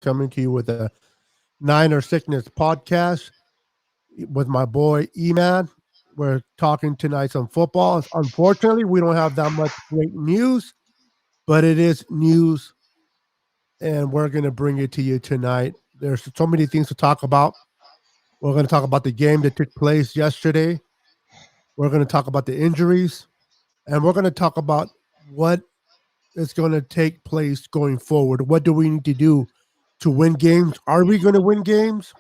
coming to you with a Niner Sickness podcast with my boy E-Man. We're talking tonight some football. Unfortunately, we don't have that much great news, but it is news, and we're going to bring it to you tonight. There's so many things to talk about. We're going to talk about the game that took place yesterday. We're going to talk about the injuries, and we're going to talk about what is going to take place going forward. What do we need to do to win games? Are we going to win games?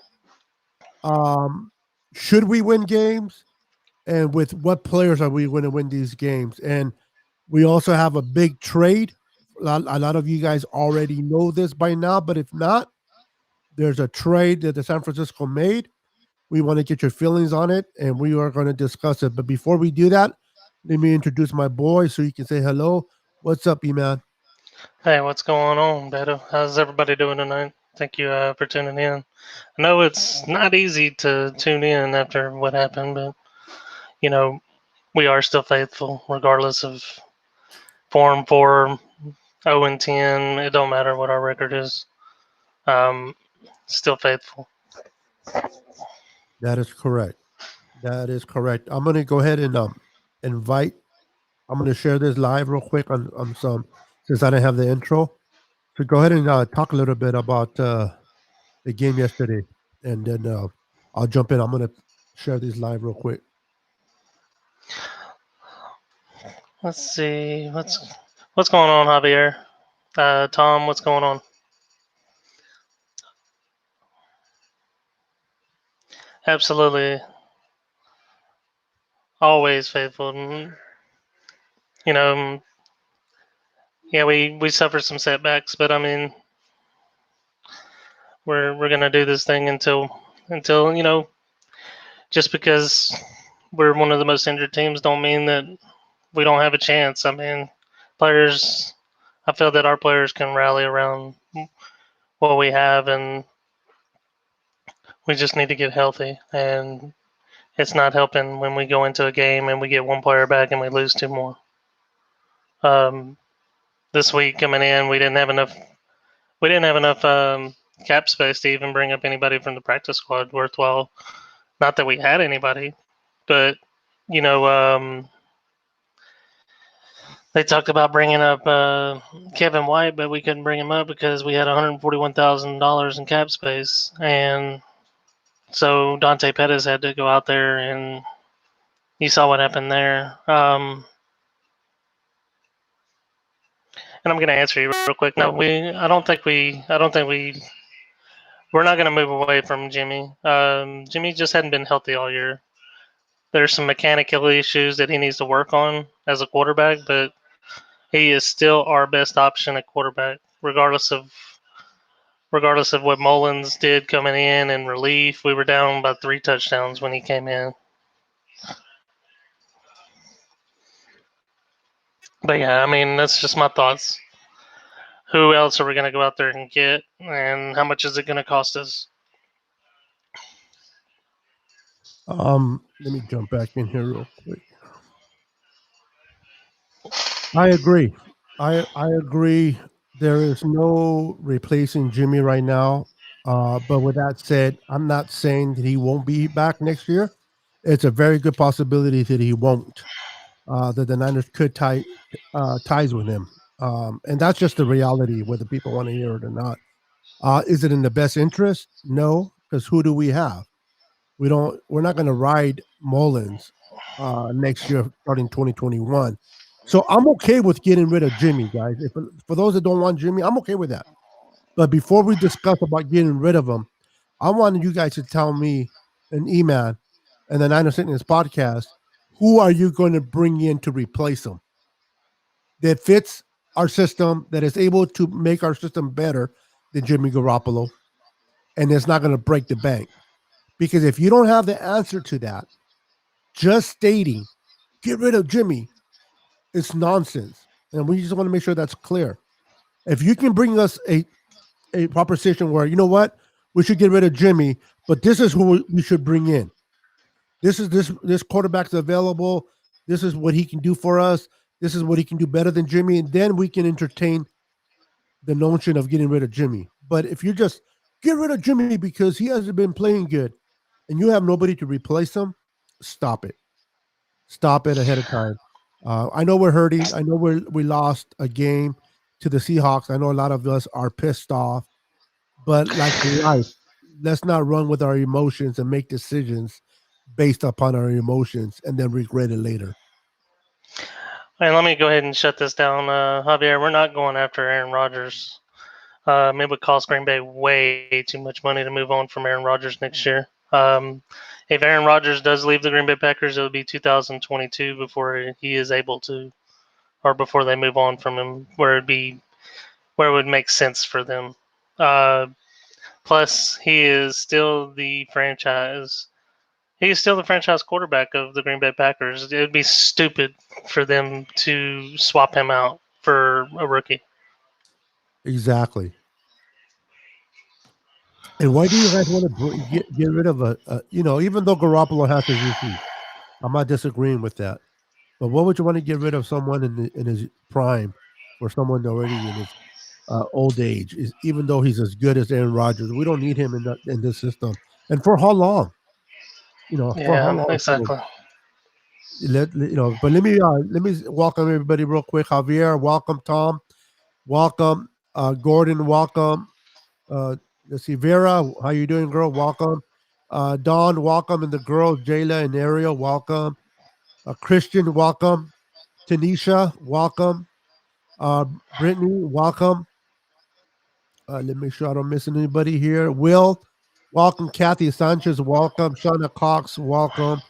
Um, should we win games? And with what players are we going to win these games? And we also have a big trade. A lot of you guys already know this by now, but if not, there's a trade that the San Francisco made. We want to get your feelings on it, and we are going to discuss it. But before we do that, let me introduce my boy so you can say hello. What's up, E-Man? Hey, what's going on, Beto? How's everybody doing tonight? Thank you for tuning in. I know it's not easy to tune in after what happened, but you know we are still faithful, regardless of 4-4, 0-10. It don't matter what our record is. Um, Still faithful. That is correct. That is correct. I'm going to go ahead and invite. I'm going to share this live real quick on some since I didn't have the intro. So go ahead and talk a little bit about the game yesterday, and then I'll jump in. I'm going to share this live real quick. Let's see what's going on, Javier. Tom, what's going on? Absolutely, always faithful. You know, yeah, we suffered some setbacks, but I mean, we're gonna do this thing until just because we're one of the most injured teams don't mean that we don't have a chance. I mean, players. I feel that our players can rally around what we have, and we just need to get healthy. And it's not helping when we go into a game and we get one player back and we lose two more. Um, this week coming in, we didn't have enough. We didn't have enough cap space to even bring up anybody from the practice squad worthwhile. Not that we had anybody, but you know, they talked about bringing up Kevin White, but we couldn't bring him up because we had $141,000 in cap space, and so Dante Pettis had to go out there, and you saw what happened there. And I'm going to answer you real quick. No, we're not going to move away from Jimmy. Jimmy just hadn't been healthy all year. There's some mechanical issues that he needs to work on as a quarterback, but he is still our best option at quarterback, regardless of what Mullins did coming in relief. We were down by 3 touchdowns when he came in. But yeah, I mean, that's just my thoughts. Who else are we going to go out there and get, and how much is it going to cost us? Let me jump back in here real quick. I agree. I agree. There is no replacing Jimmy right now. But with that said, I'm not saying that he won't be back next year. It's a very good possibility that he won't. That the Niners could ties with him, and that's just the reality, whether people want to hear it or not. Is it in the best interest? No, because who do we have? We don't. We're not going to ride Mullins next year, starting 2021. So I'm okay with getting rid of Jimmy, guys. If for those that don't want Jimmy, I'm okay with that. But before we discuss about getting rid of him, I wanted you guys to tell me an email and the Niners Fitness podcast. Who are you going to bring in to replace him that fits our system, that is able to make our system better than Jimmy Garoppolo, and it's not going to break the bank? Because if you don't have the answer to that, just stating get rid of Jimmy, it's nonsense. And we just want to make sure that's clear. If you can bring us a proposition where, you know what, we should get rid of Jimmy, but this is who we should bring in. This quarterback's available. This is what he can do for us. This is what he can do better than Jimmy. And then we can entertain the notion of getting rid of Jimmy. But if you just get rid of Jimmy because he hasn't been playing good, and you have nobody to replace him, stop it. Stop it ahead of time. I know we're hurting. I know we lost a game to the Seahawks. I know a lot of us are pissed off, but like life, let's not run with our emotions and make decisions based upon our emotions and then regret it later. And let me go ahead and shut this down, Javier. We're not going after Aaron Rodgers. It would cost Green Bay way too much money to move on from Aaron Rodgers next year. If Aaron Rodgers does leave the Green Bay Packers, it'll be 2022 before he is able to, or before they move on from him, where it would make sense for them. Uh, Plus, he is still the franchise. He is still the franchise quarterback of the Green Bay Packers. It would be stupid for them to swap him out for a rookie. Exactly. And why do you guys want to get rid of even though Garoppolo has his issues, I'm not disagreeing with that. But what would you want to get rid of someone in his prime or someone already in his old age? Is even though he's as good as Aaron Rodgers, we don't need him in this system. And for how long? For how Yeah, long? So exactly. but let me welcome everybody real quick. Javier, welcome. Tom, welcome. Gordon, welcome. Uh, let's see, Vera, how you doing, girl? Welcome. Dawn, welcome, and the girls, Jayla and Ariel, welcome. Christian, welcome. Tanisha, welcome. Brittany, welcome. Let me make sure I don't miss anybody here. Will, welcome. Kathy Sanchez, welcome. Shauna Cox, welcome.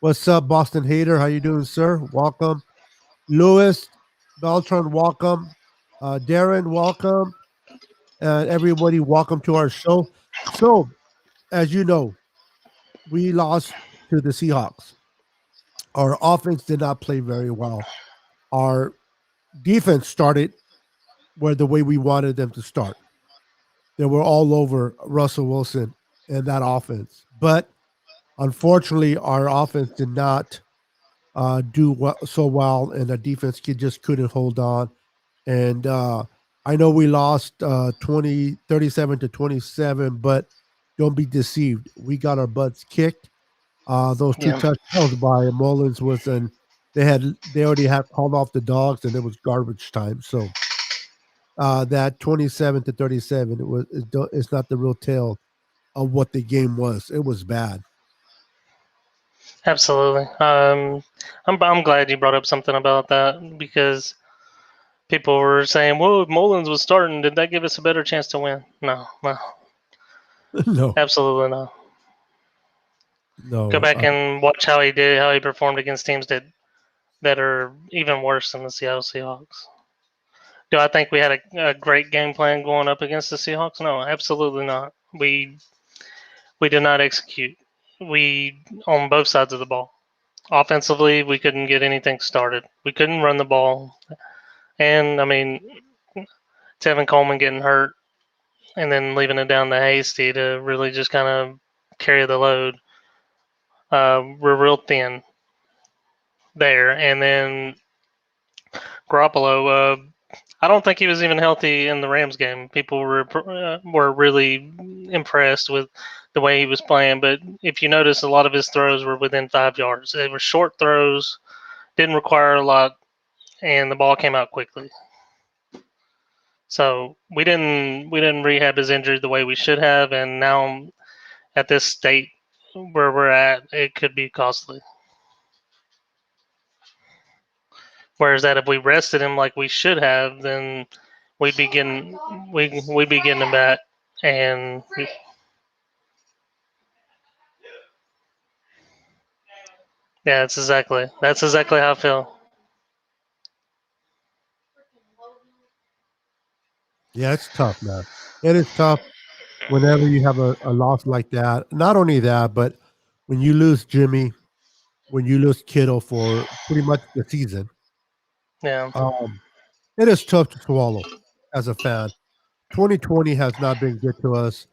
What's up, Boston Hater? How you doing, sir? Welcome. Louis Beltran, welcome. Darren, welcome. And everybody, welcome to our show. So, as you know, we lost to the Seahawks. Our offense did not play very well. Our defense started where the way we wanted them to start. They were all over Russell Wilson and that offense. But unfortunately, our offense did not so well, and the defense just couldn't hold on. And I know we lost 37 to 27, but don't be deceived. We got our butts kicked. Those two Yeah, touchdowns by Mullins was, and they already had called off the dogs, and it was garbage time. So that 27 to 37, it's not the real tale of what the game was. It was bad. absolutely. I'm glad you brought up something about that because people were saying, "Well, if Mullins was starting, did that give us a better chance to win?" No, no, No, absolutely not. Go no. back and watch how he performed against teams that are even worse than the Seattle Seahawks. Do I think we had a great game plan going up against the Seahawks? No, absolutely not. We did not execute. We on both sides of the ball. Offensively, we couldn't get anything started. We couldn't run the ball, and I mean, Tevin Coleman getting hurt and then leaving it down to Hasty to really just kind of carry the load. We're real thin there, and then Garoppolo. I don't think he was even healthy in the Rams game. People were really impressed with the way he was playing. But if you notice, a lot of his throws were within 5 yards. They were short throws, didn't require a lot, and the ball came out quickly. So we didn't rehab his injury the way we should have, and now at this state where we're at, it could be costly. Whereas that if we rested him like we should have, then we'd be getting we'd be getting him back, and yeah, that's exactly how I feel. Yeah, it's tough, man. It is tough whenever you have a loss like that. Not only that, but when you lose Jimmy, when you lose Kittle for pretty much the season, Yeah, um, it is tough to swallow as a fan. 2020 has not been good to us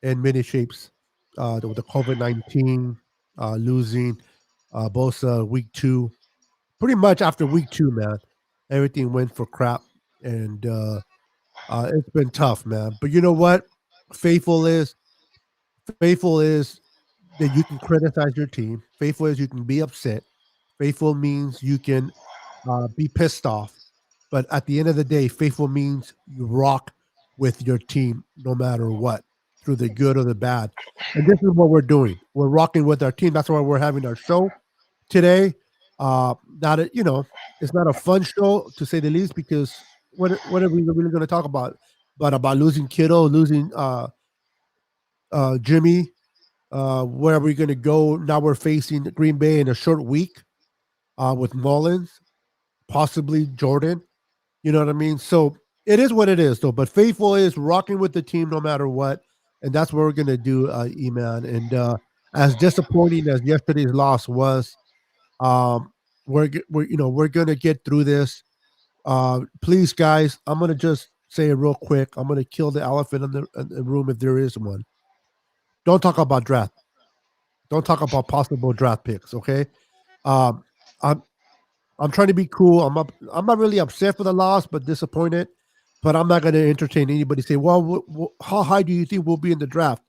in many shapes. With the COVID-19, losing Bosa week two, pretty much after week two, man, everything went for crap, and It's been tough, man. But you know what? Faithful is faithful is that you can criticize your team. Faithful is you can be upset. Faithful means you can be pissed off. But at the end of the day, faithful means you rock with your team no matter what, through the good or the bad. And this is what we're doing. We're rocking with our team. That's why we're having our show today. Not a, it's not a fun show to say the least because what are we really going to talk about? But about losing Kittle, losing Jimmy. Where are we going to go? Now we're facing Green Bay in a short week with Mullins, possibly Jordan. You know what I mean? So it is what it is, though. But faithful is rocking with the team no matter what, and that's what we're going to do, E-Man. And as disappointing as yesterday's loss was, um, we're going to get through this. Please, guys, I'm going to just say it real quick. I'm going to kill the elephant in the room if there is one. Don't talk about draft. Don't talk about possible draft picks. Okay. Um, I'm I'm trying to be cool. I'm not really upset for the loss, but disappointed. But I'm not going to entertain anybody say, "Well, how high do you think we'll be in the draft?"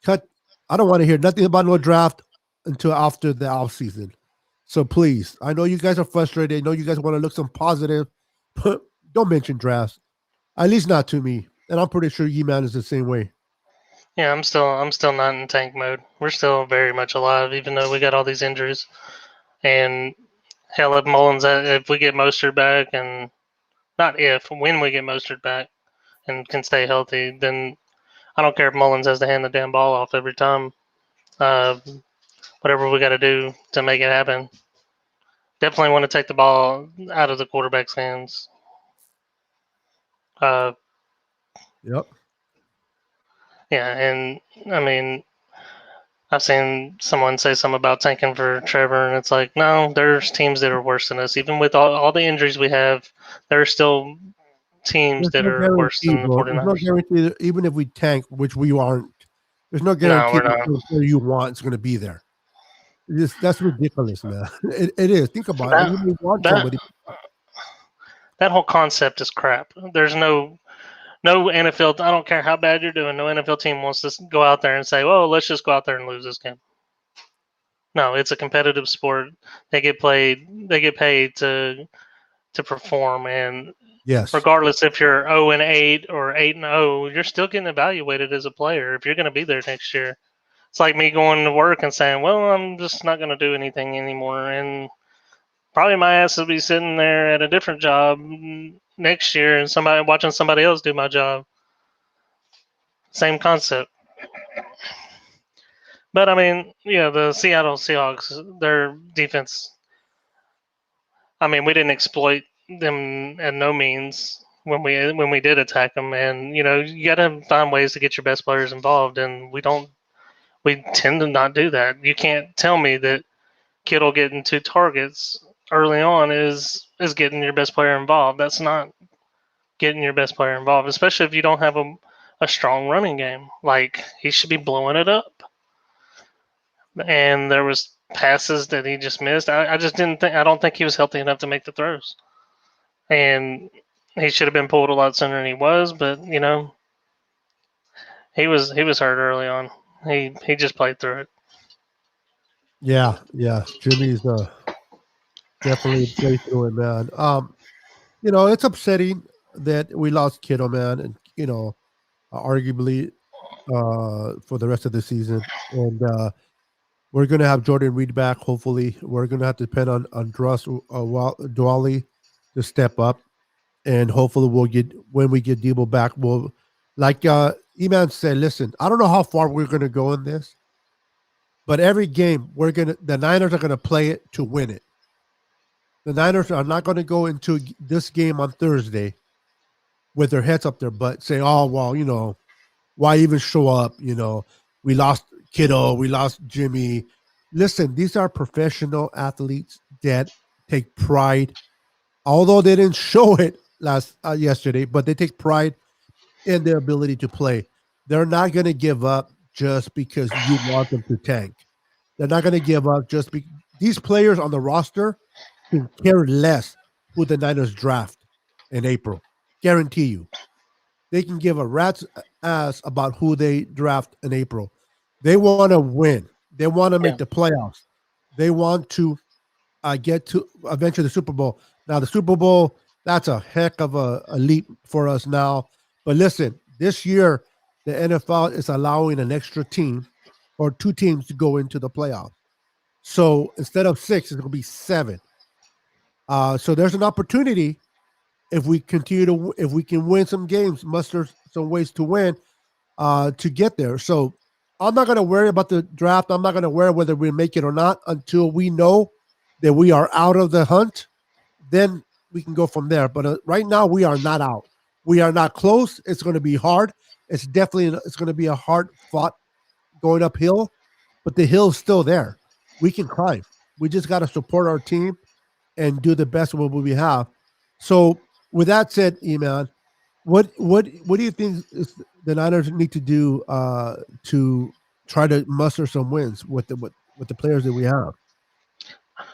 Cut. I don't want to hear nothing about no draft until after the off season. So please, I know you guys are frustrated. I know you guys want to look some positive, but don't mention drafts. At least not to me. And I'm pretty sure E-Man is the same way. Yeah, I'm still not in tank mode. We're still very much alive, even though we got all these injuries. And hell, if if we get Mostert back, and not if, when we get Mostert back and can stay healthy, then I don't care if Mullins has to hand the damn ball off every time. Uh, Whatever we got to do to make it happen. Definitely want to take the ball out of the quarterback's hands. Uh, Yep. yeah, and I mean, I've seen someone say something about tanking for Trevor, and it's like, no, there's teams that are worse than us. Even with all the injuries we have, there are still teams There's that no are worse guarantee, than the bro. There's no 49ers. guarantee that even if we tank, which we aren't, there's no No, guarantee we're that not. the player you want is going to be there. That's ridiculous, man. It is. Think about it. That You may want that somebody. that whole concept is crap. There's no NFL. I don't care how bad you're doing. No NFL team wants to go out there and say, "Well, let's just go out there and lose this game." No, it's a competitive sport. They get played. They get paid to perform, and Yes. regardless if you're 0-8 or 8-0, you're still getting evaluated as a player if you're going to be there next year. It's like me going to work and saying, "Well, I'm just not going to do anything anymore," and probably my ass will be sitting there at a different job next year, and somebody watching somebody else do my job. Same concept. But I mean, yeah, the Seattle Seahawks, their defense. I mean, we didn't exploit them at no means when we did attack them, and you got to find ways to get your best players involved, and we don't. We tend to not do that. You can't tell me that Kittle getting 2 targets early on is getting your best player involved. That's not getting your best player involved, especially if you don't have a strong running game. Like he should be blowing it up. And there was passes that he just missed. I just didn't think. I don't think he was healthy enough to make the throws. And he should have been pulled a lot sooner than he was. But he was hurt early on. He just played through it. Yeah. Yeah. Jimmy's definitely played through it, man. It's upsetting that we lost Kittle, man, and arguably for the rest of the season. And we're gonna have Jordan Reed back. Hopefully, we're gonna have to depend on Dross Dwally to step up, and hopefully, we'll get when we get Debo back. We'll like Eman said. Listen, I don't know how far we're gonna go in this, but every game the Niners are gonna play it to win it. The Niners are not going to go into this game on Thursday with their heads up their butt, saying, "Oh well, why even show up? We lost Kittle, we lost Jimmy." Listen, these are professional athletes that take pride, although they didn't show it yesterday, but they take pride in their ability to play. They're not going to give up just because you want them to tank. They're not going to give up just because these players on the roster can care less who the Niners draft in April. Guarantee you. they can give a rat's ass about who they draft in April. They want to win. They want to make the playoffs. They want to get to eventually the Super Bowl. Now, the Super Bowl, that's a heck of a leap for us now. But listen, this year, the NFL is allowing an extra team or 2 teams to go into the playoffs. So instead of 6, it's going to be 7. So there's an opportunity if we if we can win some games, muster some ways to win, to get there. So I'm not going to worry about the draft. I'm not going to worry whether we make it or not until we know that we are out of the hunt. Then we can go from there. But right now, we are not out. We are not close. It's going to be hard. It's going to be a hard fought going uphill, but the hill's still there. We can climb. We just got to support our team and do the best with what we have. So with that said, Eman, what do you think the Niners need to do to try to muster some wins with the players that we have?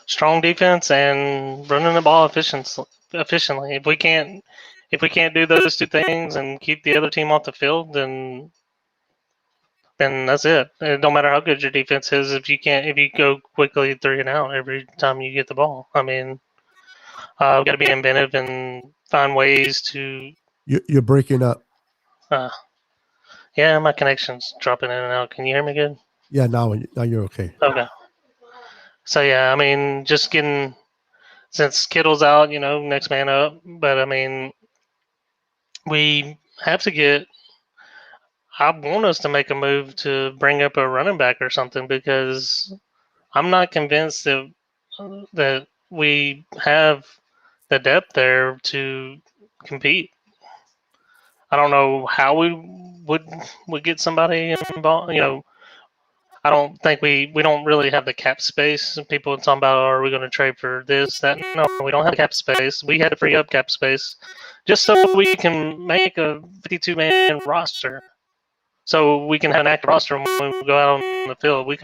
Strong defense and running the ball efficiently. If we can't do those 2 things and keep the other team off the field, then that's it. It don't matter how good your defense is if you go quickly 3 and out every time you get the ball. I mean, we've got to be inventive and find ways to. You're breaking up. Yeah, my connection's dropping in and out. Can you hear me good? Yeah, now you're okay. Okay. So yeah, I mean, just since Kittle's out, next man up. But I mean, we have to get. I want us to make a move to bring up a running back or something because I'm not convinced that we have the depth there to compete. I don't know how we would get somebody involved. I don't think we don't really have the cap space. People are talking about, are we going to trade for this, that? No, we don't have the cap space. We had to free up cap space just so we can make a 52-man roster. So we can have an active roster when we go out on the field. We've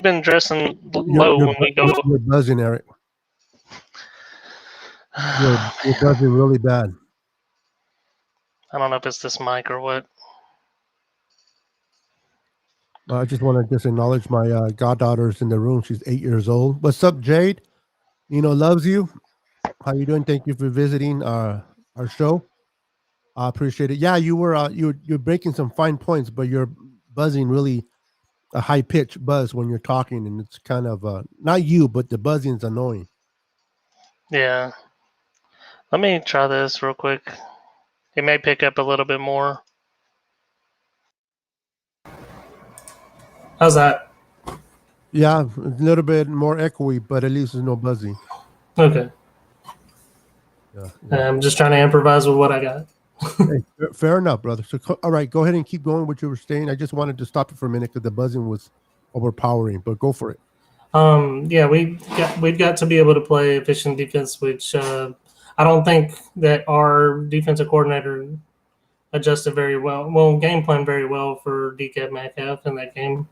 been dressing low when we go. You're buzzing, Eric. You're buzzing really bad. I don't know if it's this mic or what. I just want to acknowledge my goddaughter's in the room. She's 8 years old. What's up, Jade? Loves you. How you doing? Thank you for visiting our show. I appreciate it. Yeah, you're breaking some fine points, but you're buzzing really a high pitched buzz when you're talking, and it's kind of not you, but the buzzing is annoying. Yeah. Let me try this real quick. It may pick up a little bit more. How's that? Yeah, a little bit more echoey, but at least there's no buzzing. Okay. Yeah. I'm just trying to improvise with what I got. Hey, fair enough, brother. So, all right, go ahead and keep going what you were saying. I just wanted to stop you for a minute because the buzzing was overpowering, but go for it. Yeah, we've got to be able to play efficient defense, which I don't think that our defensive coordinator adjusted very well. Well, game plan very well for DK Metcalf in that game.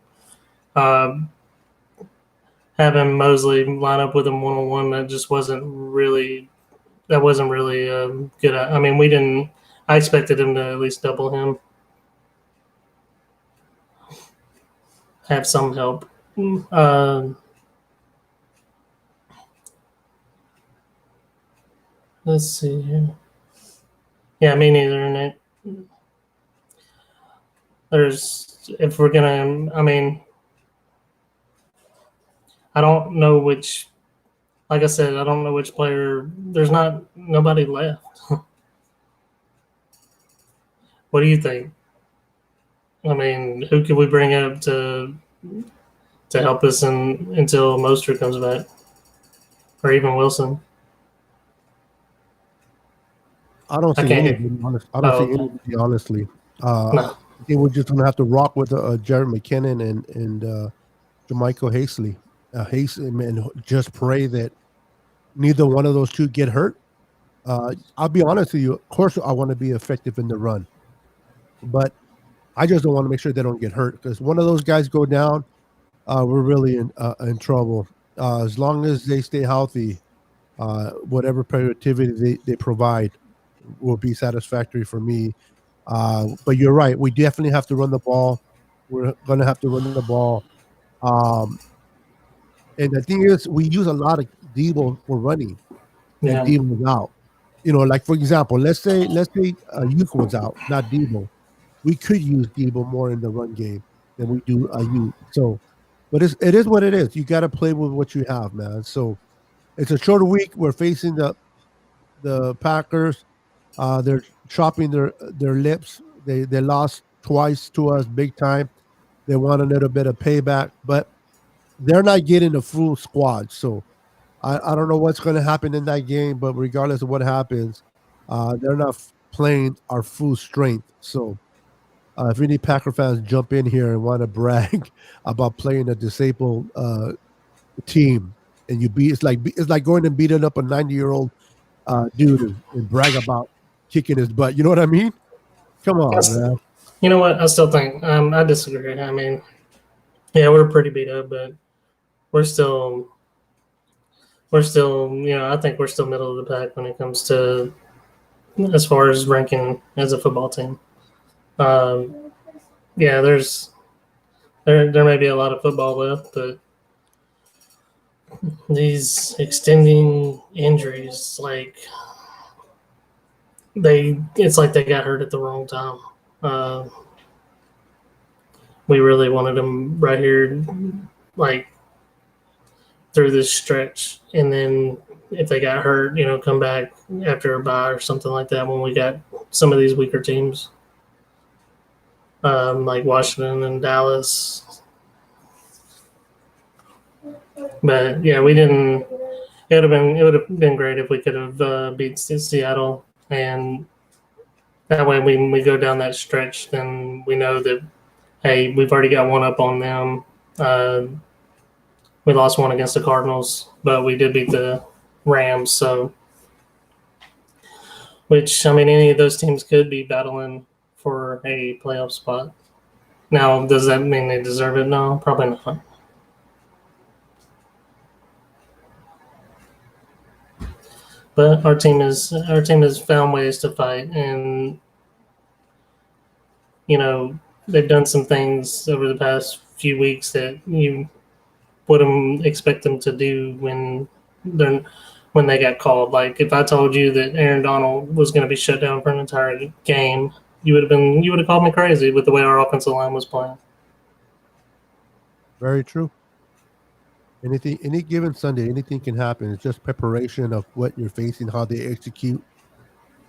Having Mosley line up with him 1-on-1, that wasn't really good. I mean, I expected him to at least double him. Have some help. Let's see here. Yeah, me neither, Nick. If we're gonna, I don't know which. Like I said, I don't know which player. There's nobody left. What do you think? I mean, who could we bring up to help us until Mostert comes back, or even Wilson? I don't see anybody. I don't see anybody honestly. No. I think we're just gonna have to rock with Jared McKinnon and Jermichael Hasty. And just pray that neither one of those two get hurt. I'll be honest with you. Of course, I want to be effective in the run, but I just don't want to make sure they don't get hurt because one of those guys go down, we're really in trouble. As long as they stay healthy, whatever productivity they provide, will be satisfactory for me. But you're right. We definitely have to run the ball. We're going to have to run the ball. Um, and the thing is, we use a lot of Debo for running, and Yeah. Debo was out. Like for example, let's say Ayuk was out, not Debo. We could use Debo more in the run game than we do Ayuk. So, but it is what it is. You got to play with what you have, man. So it's a short week. We're facing the Packers. They're chopping their lips. They lost twice to us, big time. They want a little bit of payback, but they're not getting a full squad. So I don't know what's going to happen in that game, but regardless of what happens, they're not playing our full strength. So if any Packer fans jump in here and want to brag about playing a disabled team, and it's like going and beating up a 90-year-old dude and brag about kicking his butt. You know what I mean? Come on, That's- man. You know what? I still think I disagree. I mean, yeah, we're pretty beat up, but we're still I think we're still middle of the pack when it comes to as far as ranking as a football team. Um, yeah, there may be a lot of football left, but these extending injuries, it's like they got hurt at the wrong time. Uh, we really wanted them right here, like through this stretch, and then if they got hurt, come back after a bye or something like that when we got some of these weaker teams, like Washington and Dallas. But yeah, we didn't. It would have been great if we could have beat Seattle, and that way when we go down that stretch, then we know that hey, we've already got one up on them. We lost one against the Cardinals, but we did beat the Rams. So, which I mean, any of those teams could be battling for a playoff spot. Now, does that mean they deserve it? No, probably not. But our team has found ways to fight, and they've done some things over the past few weeks that you wouldn't expect them to do when they got called. Like if I told you that Aaron Donald was going to be shut down for an entire game, you would have called me crazy with the way our offensive line was playing. Very true. Any given Sunday, anything can happen. It's just preparation of what you're facing, how they execute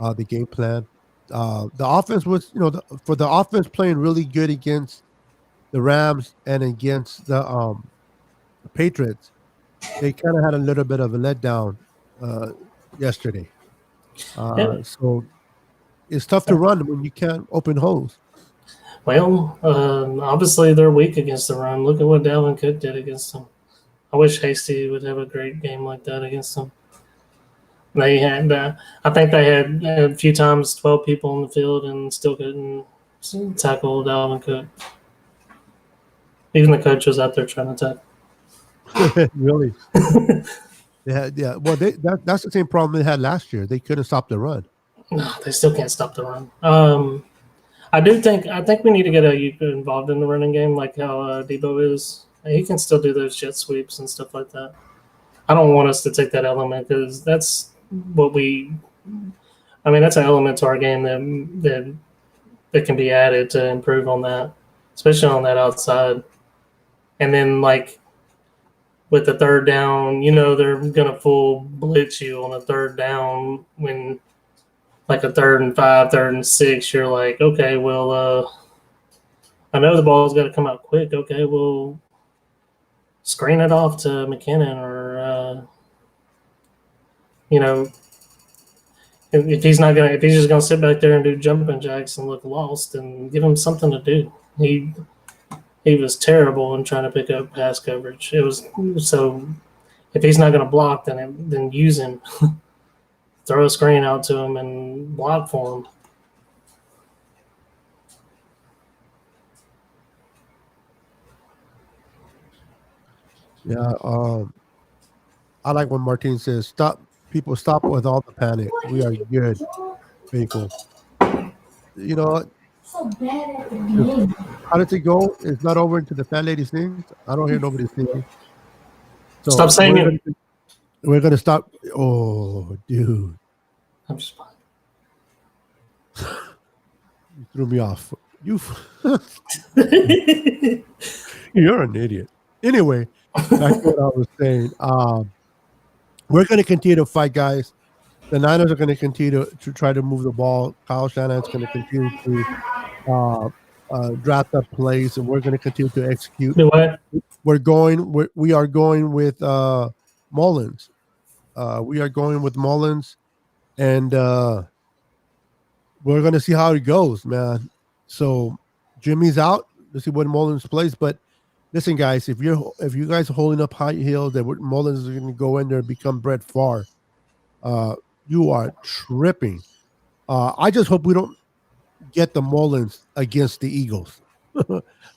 the game plan. The offense was, for the offense playing really good against the Rams and against the Patriots, they kind of had a little bit of a letdown yesterday. Yeah. So it's tough to run when you can't open holes. Well, obviously they're weak against the run. Look at what Dalvin Cook did against them. I wish Hasty would have a great game like that against them. They had, I think they had a few times 12 people on the field and still couldn't tackle Dalvin Cook. Even the coach was out there trying to tackle. Really? Yeah. Well, that's the same problem they had last year. They couldn't stop the run. No, they still can't stop the run. I think we need to get Ayuk involved in the running game, like how Debo is. He can still do those jet sweeps and stuff like that. I don't want us to take that element because that's what that's an element to our game that can be added to improve on that, especially on that outside. And then like with the third down, they're gonna full blitz you on a third down when like a 3rd and 5, 3rd and 6. You're like, okay, well, I know the ball's got to come out quick. Okay, well, screen it off to McKinnon or if he's just gonna sit back there and do jumping jacks and look lost, and give him something to do. He was terrible in trying to pick up pass coverage. It was so if he's not gonna block, then use him. Throw a screen out to him and block for him. Yeah. I like when Martin says, "Stop, people! Stop with all the panic. We are good." faithful. You know, So bad at the just, game. how does it go? It's not over until the fat lady sings. I don't hear nobody singing. So Stop saying it. we're gonna stop. Oh, dude, I'm just you threw me off. You, fine. you're an idiot. Anyway, back to what I was saying. We're gonna continue to fight, guys. The Niners are going to continue to try to move the ball. Kyle Shanahan's going to continue to uh, draft up plays, and we're going to continue to execute. Do what? We are going with Mullins. We are going with Mullins, and we're going to see how it goes, man. So Jimmy's out. Let's see what Mullins plays. But listen, guys, if you guys are holding up high heels that Mullins is going to go in there and become Brett Favre, you are tripping. I just hope we don't get the Mullins against the Eagles.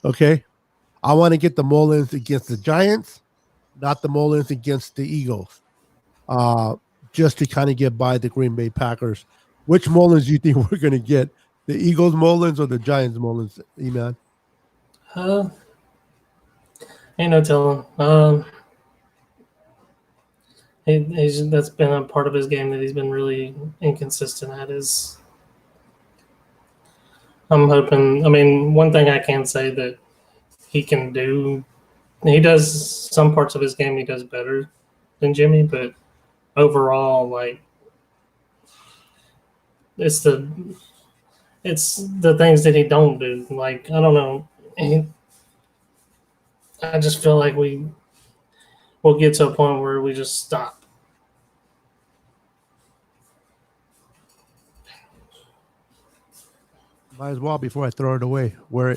Okay? I want to get the Mullins against the Giants, not the Mullins against the Eagles. Just to kind of get by the Green Bay Packers. Which Mullins do you think we're going to get? The Eagles Mullins or the Giants Mullins, E-Man? Ain't no telling. That's been a part of his game that he's been really inconsistent at. Is I'm hoping. I mean, one thing I can say that he can do, he does some parts of his game he does better than Jimmy, but overall, like it's the things that he don't do. Like I don't know. I just feel like we'll get to a point where we just stop. Might as well before I throw it away. Where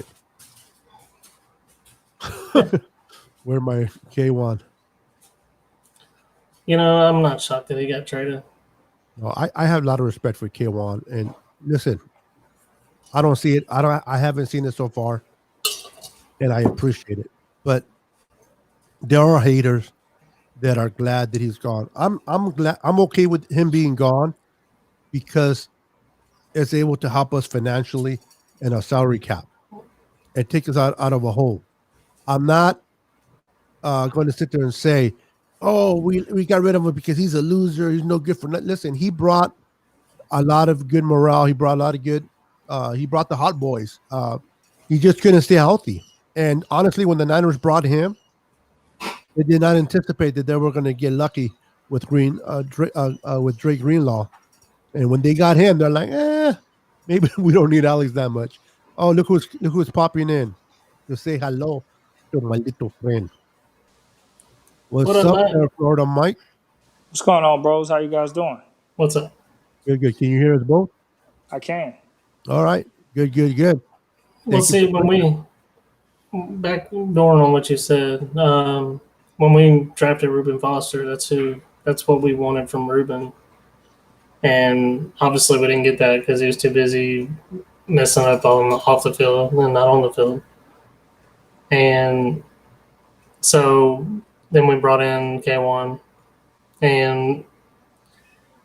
my K1? You know, I'm not shocked that he got traded. No, I have a lot of respect for K1. And listen, I don't see it. I haven't seen it so far, and I appreciate it. But there are haters that are glad that he's gone. I'm glad. I'm okay with him being gone because it's able to help us financially in our salary cap and take us out of a hole. I'm not going to sit there and say, "Oh, we got rid of him because he's a loser. He's no good for nothing." Listen, he brought a lot of good morale. He brought a lot of good. He brought the hot boys. He just couldn't stay healthy. And honestly, when the Niners brought him, they did not anticipate that they were going to get lucky with with Drake Greenlaw. And when they got him, they're like, maybe we don't need Alex that much. Oh, look who's popping in to say hello to my little friend. What's What up, up Mike? there, Florida Mike? What's going on, bros? How you guys doing? What's up? Good. Can you hear us both? I can. All right. Good. Well, Thank see, you. when we backdooring on what you said, when we drafted Reuben Foster, that's what we wanted from Reuben, and obviously we didn't get that because he was too busy messing up off the field and not on the field, and so then we brought in K1, and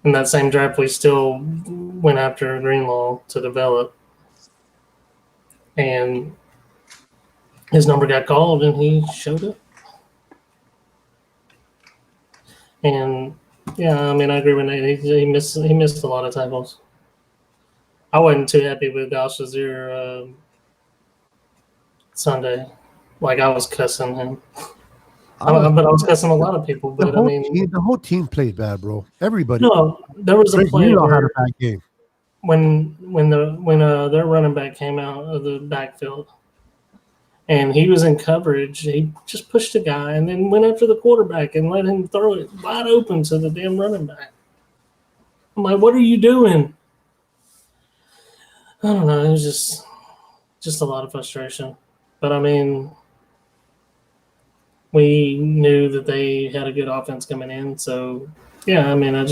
in that same draft we still went after Greenlaw to develop, and his number got called and he showed up. And yeah, I mean, I agree with Nate. He missed a lot of tackles. I wasn't too happy with Al Shazier Sunday. Like I was cussing him, but I was cussing a lot of people. But I mean, the whole team played bad, bro. Everybody. no, there was a Drake play Greenlaw had where a bad game. when their running back came out of the backfield and he was in coverage, he just pushed a guy and then went after the quarterback and let him throw it wide open to the damn running back. I'm like, what are you doing? I don't know. It was just a lot of frustration. But I mean, we knew that they had a good offense coming in. So yeah, I mean, our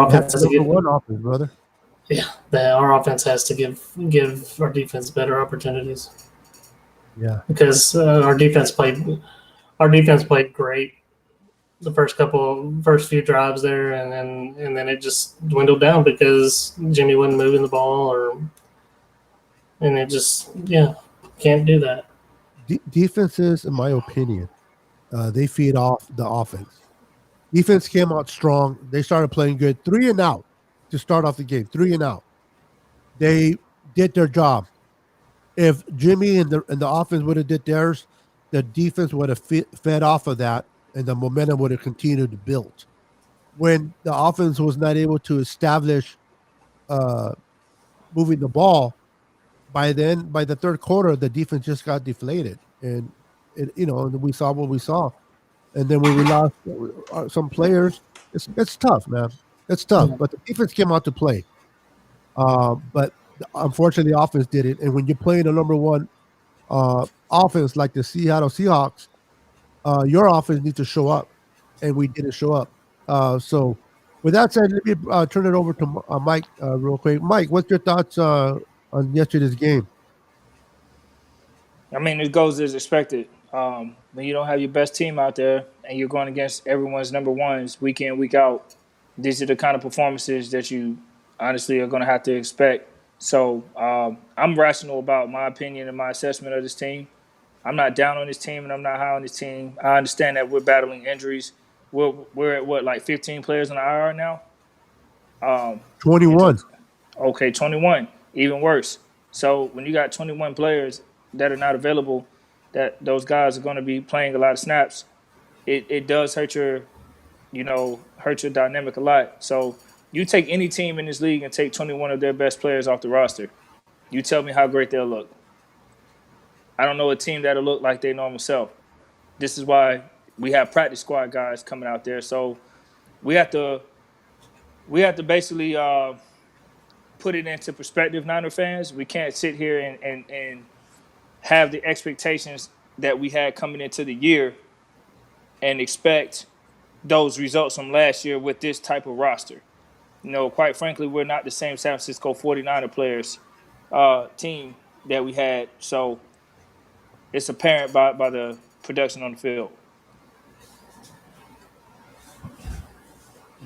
offense has to get one offense, brother. Yeah, our offense has to give our defense better opportunities. Yeah, because our defense played great the first few drives there, and then it just dwindled down because Jimmy wasn't moving the ball, and it just can't do that. Defenses, in my opinion, they feed off the offense. Defense came out strong. They started playing good. 3 and out to start off the game. 3 and out. They did their job. If Jimmy and the offense would have did theirs, the defense would have fed off of that, and the momentum would have continued to build. When the offense was not able to establish moving the ball, by the third quarter, the defense just got deflated, and we saw what we saw. And then when we lost some players, it's tough, man. It's tough. But the defense came out to play. But unfortunately, the offense did it. And when you're playing a number one offense like the Seattle Seahawks, your offense needs to show up, and we didn't show up. So, with that said, let me turn it over to Mike real quick. Mike, what's your thoughts on yesterday's game? I mean, it goes as expected. When you don't have your best team out there and you're going against everyone's number ones week in, week out, these are the kind of performances that you honestly are going to have to expect. So I'm rational about my opinion and my assessment of this team. I'm not down on this team and I'm not high on this team. I understand that we're battling injuries. We're at, like 15 players on the IR now? 21. Okay, 21. Even worse. So when you got 21 players that are not available, that those guys are going to be playing a lot of snaps, it does hurt your dynamic a lot. So you take any team in this league and take 21 of their best players off the roster. You tell me how great they'll look. I don't know a team that'll look like their normal self. This is why we have practice squad guys coming out there. So we have to basically put it into perspective, Niner fans. We can't sit here and have the expectations that we had coming into the year and expect those results from last year with this type of roster. Quite frankly, we're not the same San Francisco 49er players team that we had. So it's apparent by the production on the field.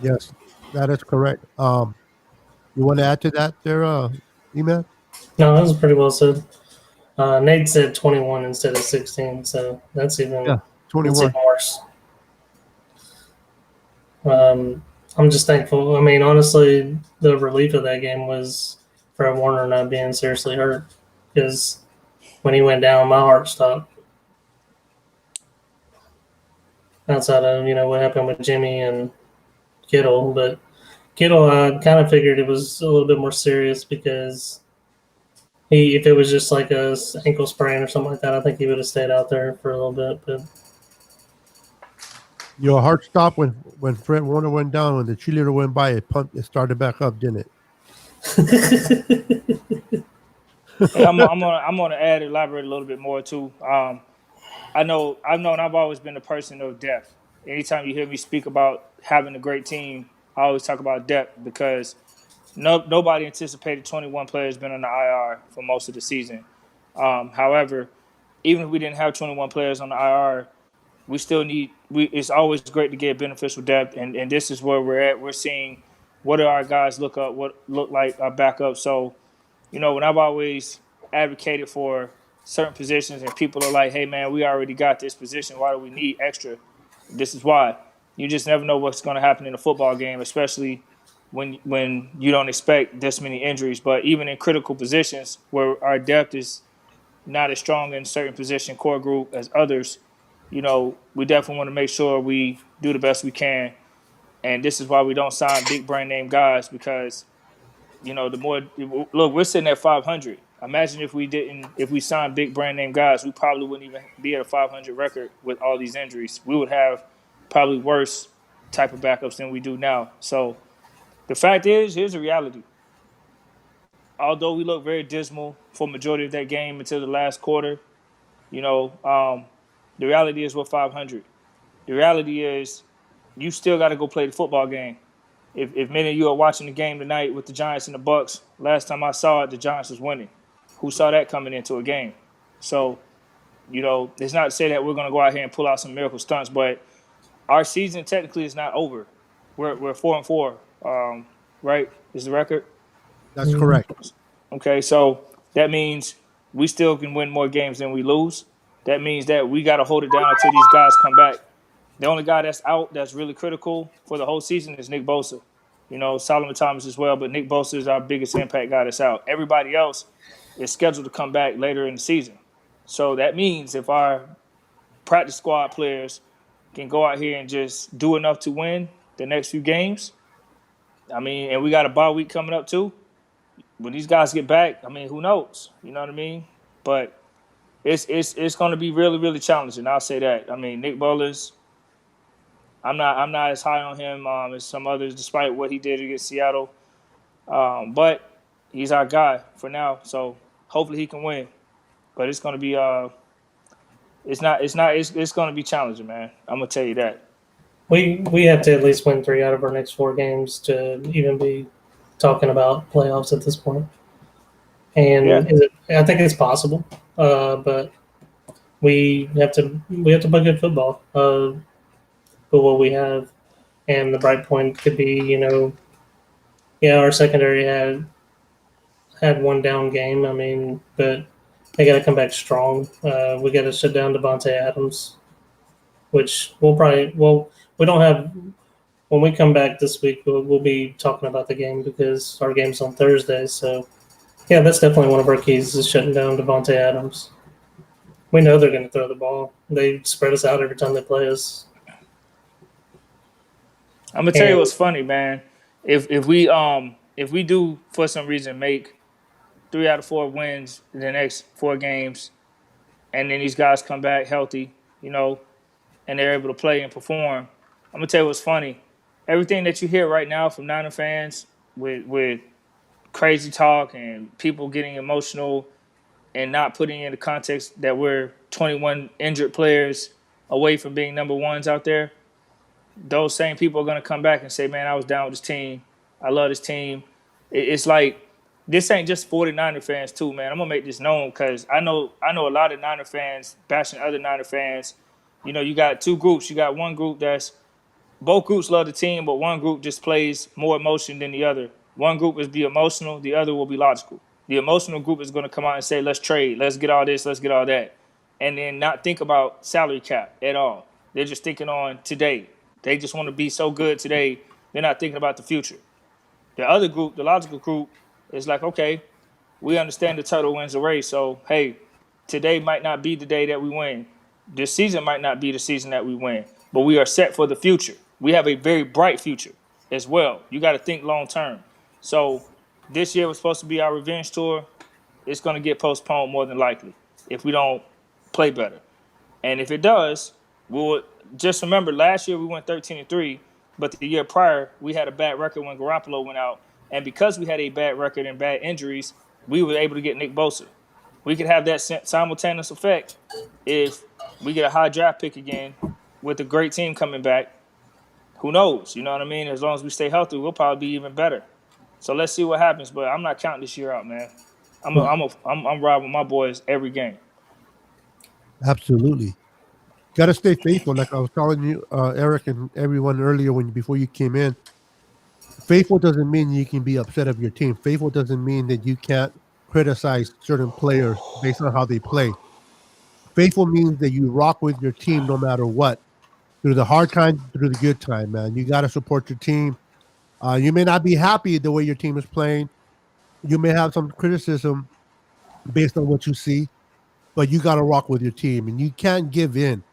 Yes, that is correct. You want to add to that there, E-Man? No, that was pretty well said. Nate said 21 instead of 16, so that's even 21. That's even worse. I'm just thankful. I mean, honestly, the relief of that game was Fred Warner not being seriously hurt, because when he went down, my heart stopped. Outside of what happened with Jimmy and Kittle, but Kittle, I kind of figured it was a little bit more serious because if it was just like a ankle sprain or something like that, I think he would have stayed out there for a little bit. But your heart stopped when Fred Warner went down. When the cheerleader went by, it started back up, didn't it? I'm gonna elaborate a little bit more too. I've always been a person of depth. Anytime you hear me speak about having a great team, I always talk about depth because nobody anticipated 21 players being on the IR for most of the season. However, even if we didn't have 21 players on the IR, we still it's always great to get beneficial depth, and this is where we're at. We're seeing what do our guys look like our backup. So, when I've always advocated for certain positions and people are like, hey, man, we already got this position. Why do we need extra? This is why. You just never know what's going to happen in a football game, especially when you don't expect this many injuries. But even in critical positions where our depth is not as strong in certain position core group as others, we definitely want to make sure we do the best we can. And this is why we don't sign big brand name guys because, we're sitting at 500. Imagine if we signed big brand name guys, we probably wouldn't even be at a 500 record with all these injuries. We would have probably worse type of backups than we do now. So the fact is, here's the reality. Although we look very dismal for majority of that game until the last quarter, the reality is we're 500. The reality is you still got to go play the football game. If many of you are watching the game tonight with the Giants and the Bucks, last time I saw it, the Giants was winning. Who saw that coming into a game? So, it's not to say that we're going to go out here and pull out some miracle stunts, but our season technically is not over. We're 4-4, right? Is the record? That's correct. Okay, so that means we still can win more games than we lose. That means that we got to hold it down until these guys come back. The only guy that's out that's really critical for the whole season is Nick Bosa. You know, Solomon Thomas as well, but Nick Bosa is our biggest impact guy that's out. Everybody else is scheduled to come back later in the season. So that means if our practice squad players can go out here and just do enough to win the next few games, I mean, and we got a bye week coming up too. When these guys get back, I mean, who knows? You know what I mean? But it's going to be really, really challenging. I'll say that. I mean, Nick Bosa's, I'm not as high on him as some others, despite what he did against Seattle. But he's our guy for now, so hopefully he can win. But it's going to be it's going to be challenging, man. I'm gonna tell you that. We have to at least win 3 out of our next 4 games to even be talking about playoffs at this point. And Yeah. I think it's possible, but we have to play good football. But what we have, and the bright point could be, our secondary had one down game. I mean, but they got to come back strong. We got to shut down Devontae Adams, which we don't have. When we come back this week, we'll be talking about the game because our game's on Thursday. So, yeah, that's definitely one of our keys is shutting down Devontae Adams. We know they're going to throw the ball. They spread us out every time they play us. I'm gonna tell you what's funny, man. If we do for some reason make 3 out of 4 wins in the next 4 games, and then these guys come back healthy, and they're able to play and perform, I'm gonna tell you what's funny. Everything that you hear right now from Niner fans with crazy talk and people getting emotional and not putting in the context that we're 21 injured players away from being number ones out there, those same people are going to come back and say, man, I was down with this team. I love this team. It's like this ain't just 49er fans too, man. I'm going to make this known because I know a lot of Niner fans bashing other Niner fans. You got 2 groups. You got one group that's both groups love the team, but one group just plays more emotion than the other. One group is be emotional. The other will be logical. The emotional group is going to come out and say, let's trade. Let's get all this. Let's get all that. And then not think about salary cap at all. They're just thinking on today. They just want to be so good today. They're not thinking about the future. The other group, the logical group, is like, okay, we understand the turtle wins the race. So, hey, today might not be the day that we win. This season might not be the season that we win. But we are set for the future. We have a very bright future as well. You got to think long term. So this year was supposed to be our revenge tour. It's going to get postponed more than likely if we don't play better. And if it does, we'll just remember last year we went 13-3, but the year prior we had a bad record when Garoppolo went out. And because we had a bad record and bad injuries, we were able to get Nick Bosa. We could have that simultaneous effect if we get a high draft pick again with a great team coming back. Who knows? You know what I mean? As long as we stay healthy, we'll probably be even better. So let's see what happens. But I'm not counting this year out, man. I'm riding with my boys every game. Absolutely. Got to stay faithful. Like I was telling you, Eric, and everyone earlier before you came in. Faithful doesn't mean you can be upset of your team. Faithful doesn't mean that you can't criticize certain players based on how they play. Faithful means that you rock with your team no matter what. Through the hard time, through the good time, man. You got to support your team. You may not be happy the way your team is playing. You may have some criticism based on what you see, but you got to rock with your team, and you can't give in.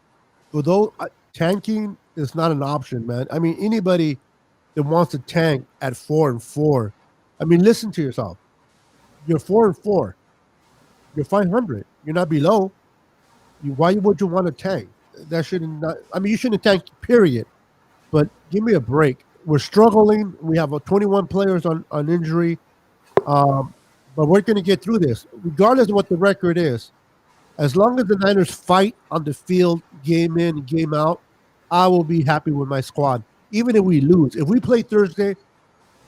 Although tanking is not an option, man. I mean, anybody that wants to tank at 4-4, I mean, listen to yourself. You're 4-4. You're 500. You're not below. Why would you want to tank? That shouldn't. I mean, you shouldn't tank. Period. But give me a break. We're struggling. We have 21 players on injury, but we're going to get through this, regardless of what the record is. As long as the Niners fight on the field, game in, game out, I will be happy with my squad. Even if we lose, if we play Thursday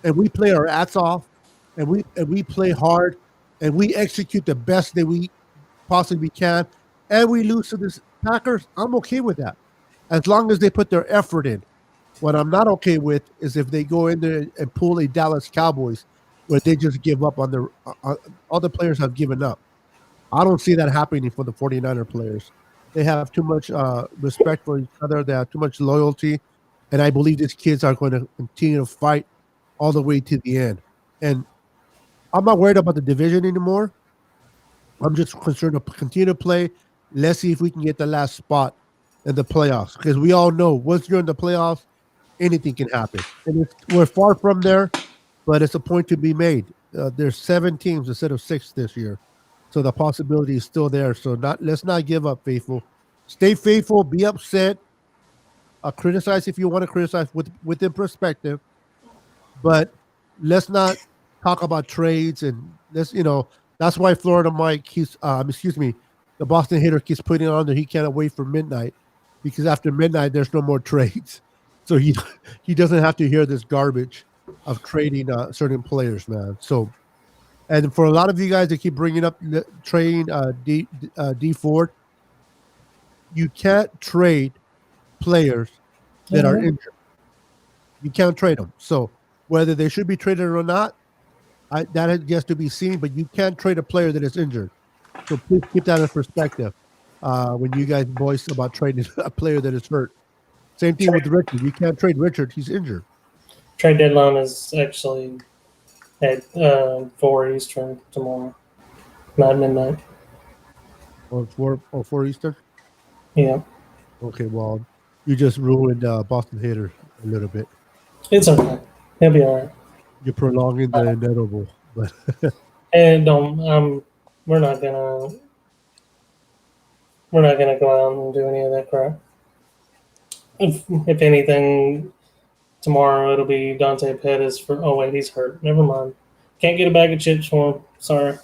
and we play our ass off, and we play hard, and we execute the best that we possibly can, and we lose to this Packers, I'm okay with that. as long as they put their effort in. What I'm not okay with is if they go in there and pull a Dallas Cowboys where they just give up on their all the players have given up. I don't see that happening for the 49er players. They have too much respect for each other. They have too much loyalty. And I believe these kids are going to continue to fight all the way to the end. And I'm not worried about the division anymore. I'm just concerned to continue to play. Let's see if we can get the last spot in the playoffs. Because we all know once you're in the playoffs, anything can happen. And we're far from there, but it's a point to be made. There's 7 teams instead of 6 this year. So the possibility is still there. So let's not give up, faithful. Stay faithful. Be upset. Criticize if you want to criticize within perspective, but let's not talk about trades and that's why Florida Mike keeps the Boston Hater keeps putting on that he can't wait for midnight because after midnight there's no more trades, so he doesn't have to hear this garbage of trading certain players, man. So, and for a lot of you guys that keep bringing up trading D Ford, you can't trade players that are injured. You can't trade them. So whether they should be traded or not, that has to be seen. But you can't trade a player that is injured. So please keep that in perspective when you guys voice about trading a player that is hurt. Same thing with Richard. You can't trade Richard. He's injured. Trade deadline is actually at 4 Eastern tomorrow, not midnight. Or 4 Eastern? Yeah. Okay, well, you just ruined Boston Hater a little bit. It's okay. He'll be all right. You're prolonging the inevitable. But and we're not gonna go out and do any of that crap. If anything, tomorrow it'll be Dante Pettis for. Oh wait, he's hurt. Never mind. Can't get a bag of chips for him. Sorry.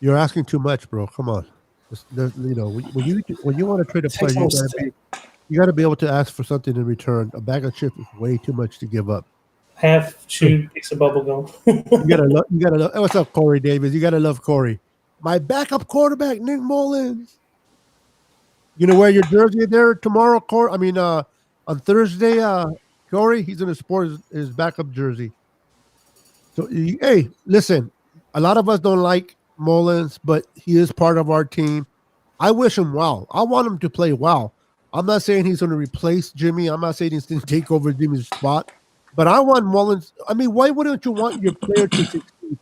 You're asking too much, bro. Come on. When you want to trade a player, you got to be able to ask for something in return. A bag of chips is way too much to give up. Half chewed piece of bubble gum. You gotta love. What's up, Corey Davis? You gotta love Corey. My backup quarterback, Nick Mullins. You know, wear your jersey there tomorrow, Corey. I mean, on Thursday, Corey. He's gonna sport his backup jersey. So, hey, listen. A lot of us don't like Mullins, but he is part of our team. I wish him well. I want him to play well. I'm not saying he's going to replace Jimmy. I'm not saying he's going to take over Jimmy's spot. But I want Mullins. I mean, why wouldn't you want your player to succeed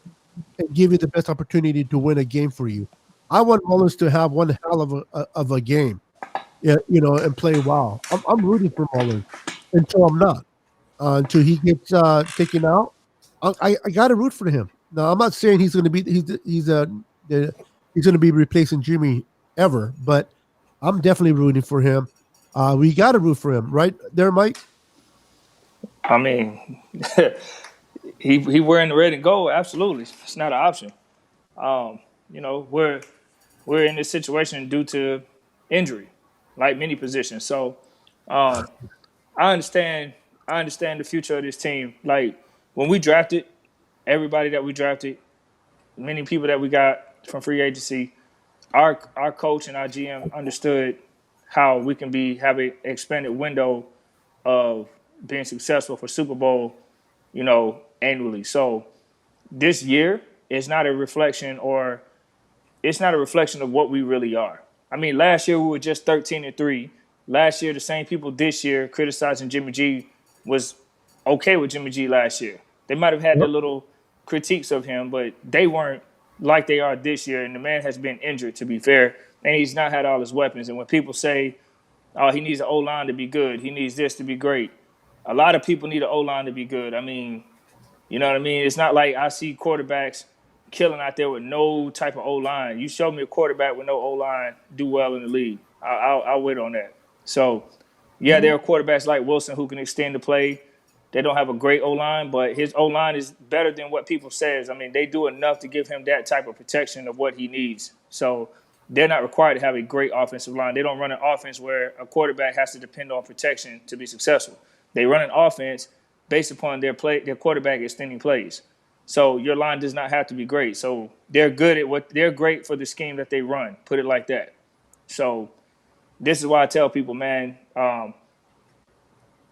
and give you the best opportunity to win a game for you? I want Mullins to have one hell of a game, and play well. I'm rooting for Mullins until I'm not. Until he gets taken out, I got to root for him. Now, I'm not saying he's going to be he's going to be replacing Jimmy ever, but I'm definitely rooting for him. We got to root for him, right there, Mike? I mean, he wearing the red and gold. Absolutely, it's not an option. We're in this situation due to injury, like many positions. So, I understand the future of this team. Like when we drafted, everybody that we drafted, many people that we got from free agency, our coach and our GM understood how we can have an expanded window of being successful for Super Bowl, annually. So this year is not a reflection of what we really are. I mean, last year we were just 13-3. Last year, the same people this year criticizing Jimmy G was okay with Jimmy G last year. They might have had their little critiques of him, but they weren't like they are this year. And the man has been injured, to be fair, and he's not had all his weapons. And when people say, oh, he needs an O-line to be good, he needs this to be great, a lot of people need an O-line to be good. I mean, you know what I mean? It's not like I see quarterbacks killing out there with no type of O-line. You show me a quarterback with no O-line do well in the league. I'll wait on that. So, yeah, there are quarterbacks like Wilson who can extend the play. They don't have a great O-line, but his O-line is better than what people says. I mean, they do enough to give him that type of protection of what he needs. So they're not required to have a great offensive line. They don't run an offense where a quarterback has to depend on protection to be successful. They run an offense based upon their quarterback extending plays. So your line does not have to be great. So they're great for the scheme that they run, put it like that. So, this is why I tell people, man,